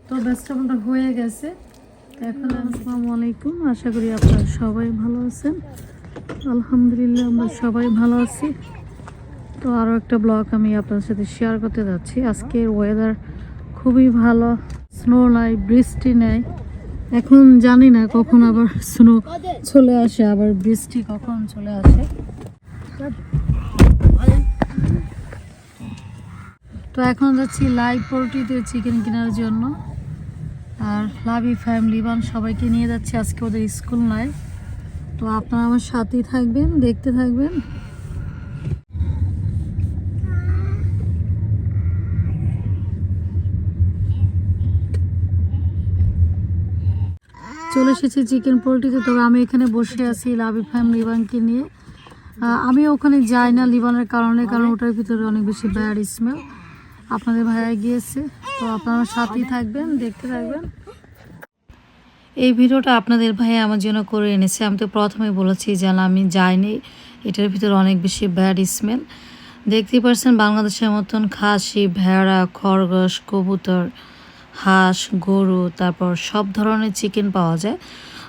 তো ব্যস্তটা হয়ে গেছে। এখন আসসালামু আলাইকুম, আশা করি আপনারা সবাই ভালো আছেন। আলহামদুলিল্লাহ আমরা সবাই ভালো আছি। তো আরও একটা ব্লগ আমি আপনাদের সাথে শেয়ার করতে যাচ্ছি। আজকের ওয়েদার খুবই ভালো, স্নো নাই, বৃষ্টি নেই। এখন জানি না কখন আবার স্নো চলে আসে, আবার বৃষ্টি কখন চলে আসে। তো এখন যাচ্ছি লাইভ পোল্ট্রিতে চিকেন কেনার জন্য। আর লাভি ফ্যামিলি বান সবাইকে নিয়ে যাচ্ছি, আজকে ওদের স্কুল নাই। তো আপনারা আমার সাথেই থাকবেন, দেখতে থাকবেন। চলে এসেছি চিকেন পোল্ট্রিতে। তবে আমি এখানে বসে আছি লাভি ফ্যামিলি লিবানকে নিয়ে। আমি ওখানে যাই না লিবানের কারণে, কারণ ওটার ভিতরে অনেক বেশি ব্যাড স্মেল। আপনাদের ভাইয়া গিয়েছে, তো আপনারা সাথেই থাকবেন, দেখতে থাকবেন। এই ভিডিওটা আপনাদের ভাইয়া আমার জন্য করে এনেছে। আমি তো প্রথমে বলেছি যে আমি যাইনি, এটার ভিতরে অনেক বেশি ব্যাড স্মেল। দেখতেই পাচ্ছেন বাংলাদেশের মতন খাসি, ভেড়া, খরগোশ, কবুতর, হাঁস, গরু, তারপর সব ধরনের চিকেন পাওয়া যায়।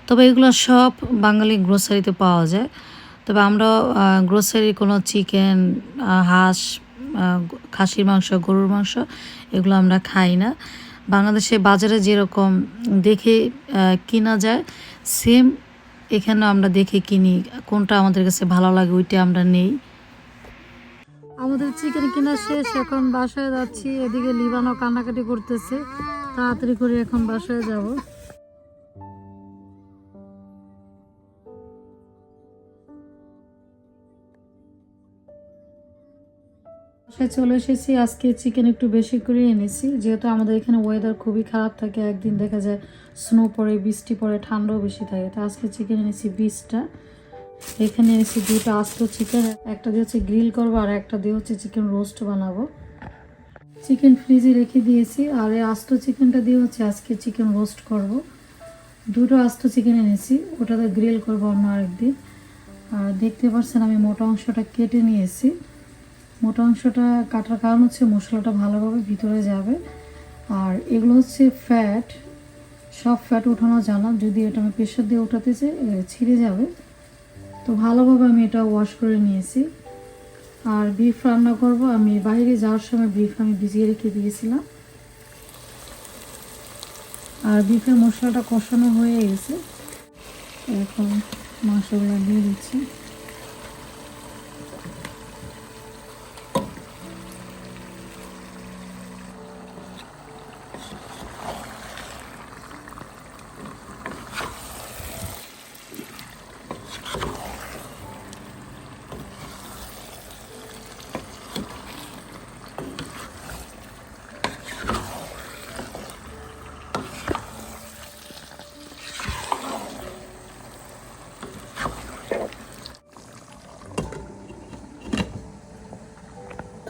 তবে এগুলো সব বাঙালি গ্রোসারিতে পাওয়া যায়। তবে আমরা গ্রোসারি কোনো চিকেন, হাঁস, খাসির মাংস, গরুর মাংস এগুলো আমরা খাই না। বাংলাদেশে বাজারে যেরকম দেখে কিনা যায়, সেম এখানেও আমরা দেখে কিনি। কোনটা আমাদের কাছে ভালো লাগে ওইটা আমরা নেই। আমাদের চিকেন কেনা শেষ, এখন বাসায় যাচ্ছি। এদিকে লিবানও কান্নাকাটি করতেছে, তাড়াতাড়ি করে এখন বাসায় যাব। চলে এসেছি। আজকে চিকেন একটু বেশি করে এনেছি, যেহেতু আমাদের এখানে ওয়েদার খুবই খারাপ থাকে। একদিন দেখা যায় স্নো পড়ে, বৃষ্টি পড়ে, ঠান্ডাও বেশি থাকে। তো আজকে চিকেন এনেছি 20টা। এখানে এনেছি 2টা আস্ত চিকেন, একটা দিয়ে হচ্ছে গ্রিল করবো আর একটা দিয়ে হচ্ছে চিকেন রোস্ট বানাবো। চিকেন ফ্রিজে রেখে দিয়েছি, আর এই আস্ত চিকেনটা দিয়ে হচ্ছে আজকে চিকেন রোস্ট করব। 2টো আস্ত চিকেন এনেছি, ওটাতে গ্রিল করবো অন্য আরেকদিন। আর দেখতে পাচ্ছেন আমি মোটা অংশটা কেটে নিয়েছি। মোটা অংশটা কাটার কারণ হচ্ছে মশলাটা ভালোভাবে ভিতরে যাবে। আর এগুলো হচ্ছে ফ্যাট, সব ফ্যাট উঠানো জানা। যদি এটা আমি প্রেশার দিয়ে উঠাতে চাই ছিঁড়ে যাবে। তো ভালোভাবে আমি এটা ওয়াশ করে নিয়েছি। আর বিফ রান্না করব। আমি বাইরে যাওয়ার সময় বিফ আমি ভিজিয়ে রেখে দিয়েছিলাম। আর বিফের মশলাটা কষানো হয়ে গেছে, এখন মাংসগুলো দিয়ে দিচ্ছি।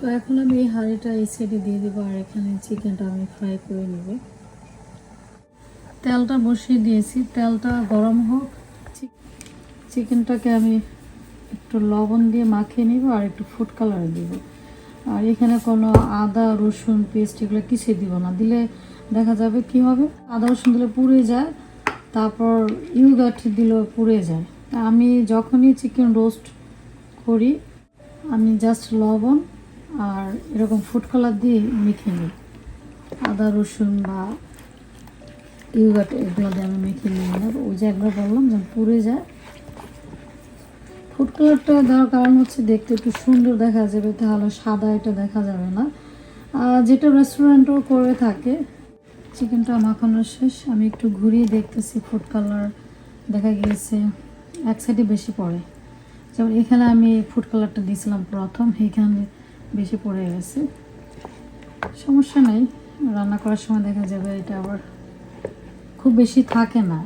তো এখন আমি এই হাঁড়িটা এই সাইডে দিয়ে দেবো, আর এখানে চিকেনটা আমি ফ্রাই করে নেব। তেলটা বসিয়ে দিয়েছি, তেলটা গরম হোক। চিকেনটাকে আমি একটু লবণ দিয়ে মাখিয়ে নিব, আর একটু ফুড কালার দিব। আর এখানে কোনো আদা রসুন পেস্ট এগুলো কিছুই দিব না, দিলে দেখা যাবে কি হবে, আদা রসুন দিলে পুড়ে যায়, তারপর ইউগাট দিলেও পুড়ে যায়। আমি যখনই চিকেন রোস্ট করি আমি জাস্ট লবণ আর এরকম ফুড কালার দিয়ে মেখে নিই। আদা রসুন বা ইউগাট এগুলো দিয়ে আমি মেখে নিই না। ওই যে একবার বললাম যে পুড়ে যায়। ফুড কালারটা দেওয়ার কারণ হচ্ছে দেখতে একটু সুন্দর দেখা যাবে, তাহলে সাদা এটা দেখা যাবে না, যেটা রেস্টুরেন্টও করে থাকে। চিকেনটা মাখানো শেষ, আমি একটু ঘুরিয়ে দেখতেছি। ফুড কালার দেখা গিয়েছে এক সাইডে বেশি পড়ে, যেমন এখানে আমি ফুড কালারটা দিয়েছিলাম প্রথম, এখানে বেশি পড়ে গেছে। সমস্যা নেই, রান্না করার সময় দেখা যাবে এটা আবার খুব বেশি থাকে না,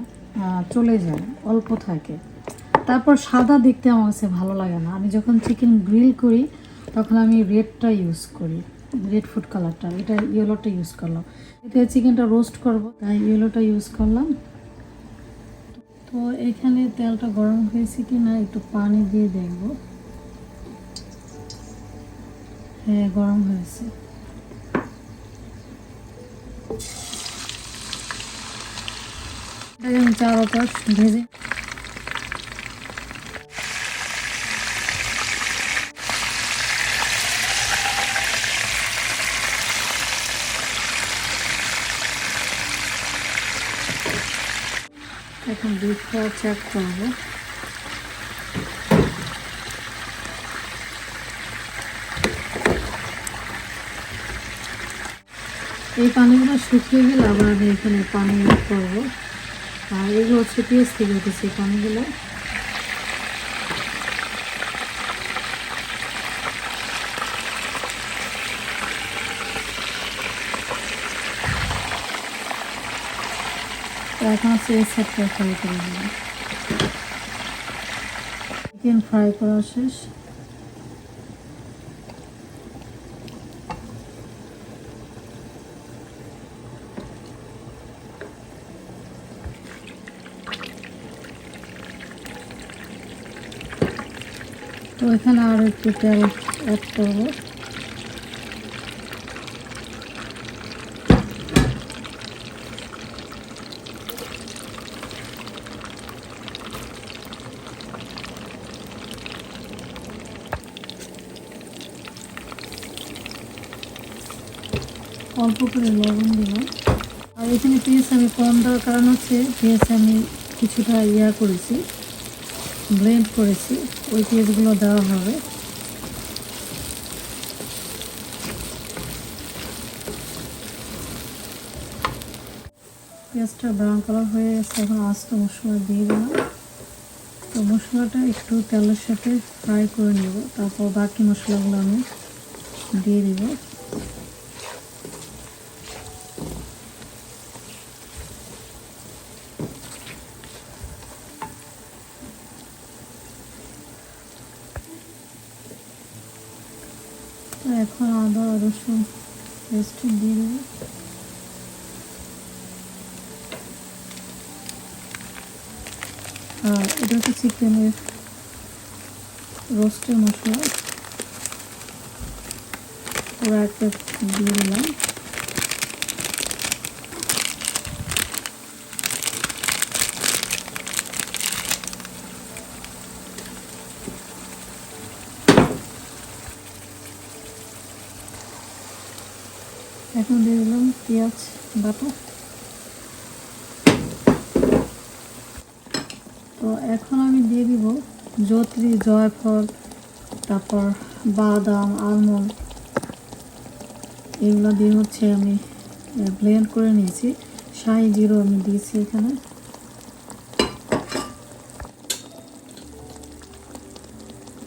চলে যায়, অল্প থাকে। তারপর সাদা দেখতে আমার কাছে ভালো লাগে না। আমি যখন চিকেন গ্রিল করি তখন আমি রেডটা ইউজ করি, রেড ফুড কালারটা। এটা ইয়েলোটা ইউজ করলাম, এটা চিকেনটা রোস্ট করব তাই ইয়েলোটা ইউজ করলাম। তো এখানে তেলটা গরম হয়েছে কি না একটু পানি দিয়ে দেখব। হ্যাঁ, গরম হয়েছে। এটাকে আমি 4 পাশ ভেজে এখন দুধটা চেক করবো। এই পানিগুলো শুকিয়ে গেলে আবার আমি এখানে পানি অ্যাড করবো। আর এগুলো হচ্ছে পেঁয়াজ থেকে উঠেছে পানিগুলো। তো এখন হচ্ছে এই সাইডটা ফ্রাই করে দেবো। চিকেন ফ্রাই করা শেষ। তো এখানে আর একটু তেল অ্যাড করবো। অল্প করে লবণ দিলাম। আর এখানে পেঁয়াজ আমি কম দেওয়ার কারণ হচ্ছে পেঁয়াজ আমি কিছুটা করেছি, ব্লেন্ড করেছি, ওই পেঁয়াজগুলো দেওয়া হবে। পেঁয়াজটা ব্রাউন কালার হয়ে গেছে, এখন আস্ত মশলা দিয়ে দিলাম। তো মশলাটা একটু তেলের সাথে ফ্রাই করে নেব, তারপর বাকি মশলাগুলো আমি দিয়ে দিব। তো এখন আদা রসুন পেস্ট দিয়ে দেব। আর এটা হচ্ছে চিকেনের রোস্টের মশলা, পুরো একটা দিয়ে দিলাম। এখন দিয়ে দিলাম পেঁয়াজ বাটা। তো এখন আমি দিয়ে দিব জয়ত্রী, জয়ফল, তারপর বাদাম, আলমন্ড, এগুলো দিয়ে হচ্ছে আমি ব্লেন্ড করে নিয়েছি। শাহি জিরো আমি দিয়েছি এখানে।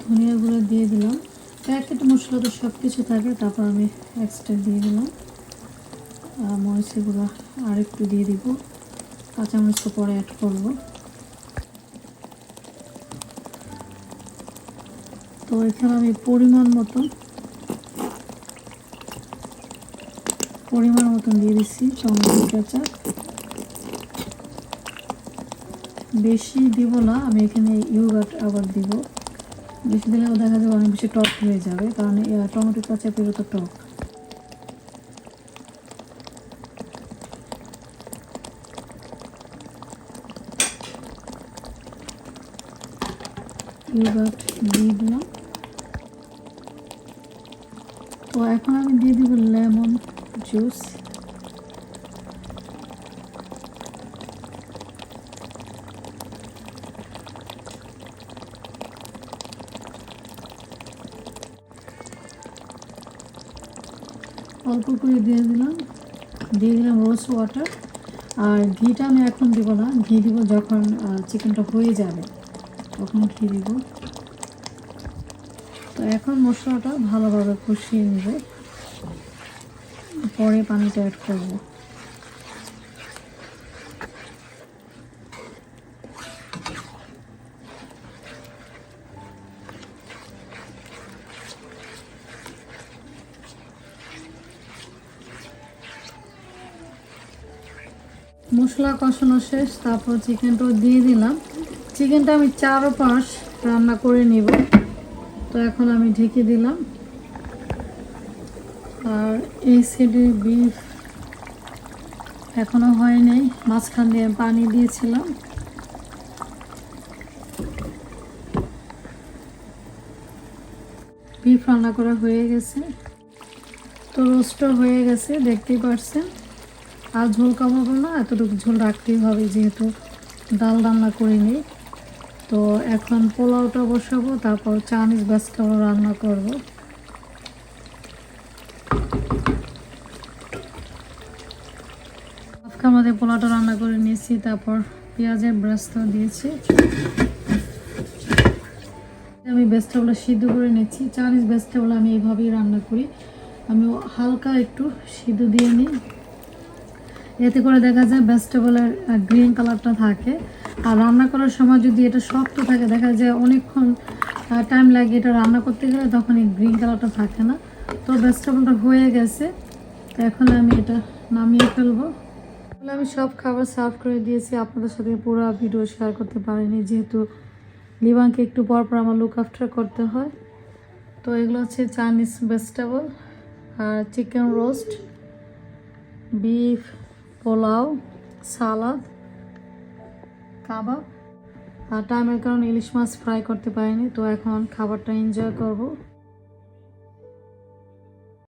ধনিয়া গুঁড়ো দিয়ে দিলাম। প্যাকেট মশলা তো সব কিছু থাকে, তারপর আমি এক্সট্রা দিয়ে দিলাম। মরিচের গুঁড়ো আর একটু দিয়ে দিব, কাঁচামরিচ তো পরে অ্যাড করব। তো এখানে আমি পরিমাণ মতন দিয়ে দিচ্ছি টমেটো কেচাপ। বেশি দিব না, আমি এখানে ইয়োগার্ট আবার দিব। বেশি দিলেও দেখা যাবে অনেক বেশি টক হয়ে যাবে, কারণ টমেটো কেচাপেরও তো টক। ইয়োগার্ট দিয়ে দিলাম। তো এখন আমি দিয়ে দিব লেমন জুস। অল্প করে দিয়ে দিলাম রোজ ওয়াটার। আর ঘিটা আমি এখন দিব না, ঘি দিব যখন চিকেনটা হয়ে যাবে, তখন ঘি দিব। তো এখন মশলাটা ভালোভাবে কষিয়ে নেব, পরে পানিটা অ্যাড করব। মশলা কষানো শেষ, তারপর চিকেনটাও দিয়ে দিলাম। চিকেনটা আমি 4 পাশ রান্না করে নিব। তো এখন আমি ঢেকে দিলাম। আর এই সাইডে বিফ এখনো হয় নাই, মাঝখান দিয়ে পানি দিয়েছিলাম। বিফ রান্না করা হয়ে গেছে, তো রোস্টও হয়ে গেছে দেখতেই পারছেন। আর ঝোল কমাবো না, এতটুকু ঝোল রাখতেই হবে যেহেতু ডাল রান্না করিনি। তো এখন পোলাওটা বসাবো, তারপর চাইনিজ ভেজিটেবল রান্না করব। হাফকার মধ্যে পোলাওটা রান্না করে নিয়েছি, তারপর পেঁয়াজের ব্রেস্তা দিয়েছি। আমি ভেজিটেবল সিদ্ধ করে নিচ্ছি। চাইনিজ ভেজিটেবল আমি এইভাবেই রান্না করি, আমি হালকা একটু সিদ্ধ দিয়ে নিই, এতে করে দেখা যায় ভেজিটেবলের গ্রিন কালারটা থাকে। আর রান্না করার সময় যদি এটা শক্ত থাকে, দেখা যায় অনেকক্ষণ টাইম লাগে এটা রান্না করতে গেলে, তখন এই গ্রিন কালারটা থাকে না। তো ভেজিটেবলটা হয়ে গেছে, তো এখন আমি এটা নামিয়ে ফেলবো। আমি সব খাবার সার্ভ করে দিয়েছি, আপনাদের সাথে পুরো ভিডিও শেয়ার করতে পারিনি যেহেতু লিবানকে একটু পর পর আমার লুক আফটার করতে হয়। তো এগুলো হচ্ছে চাইনিজ ভেজিটেবল আর চিকেন রোস্ট, বিফ, পোলাও, সালাদ, কাবাব। আর টাইমের কারণে ইলিশ মাছ ফ্রাই করতে পারিনি, তো এখন খাবারটা এনজয় করব।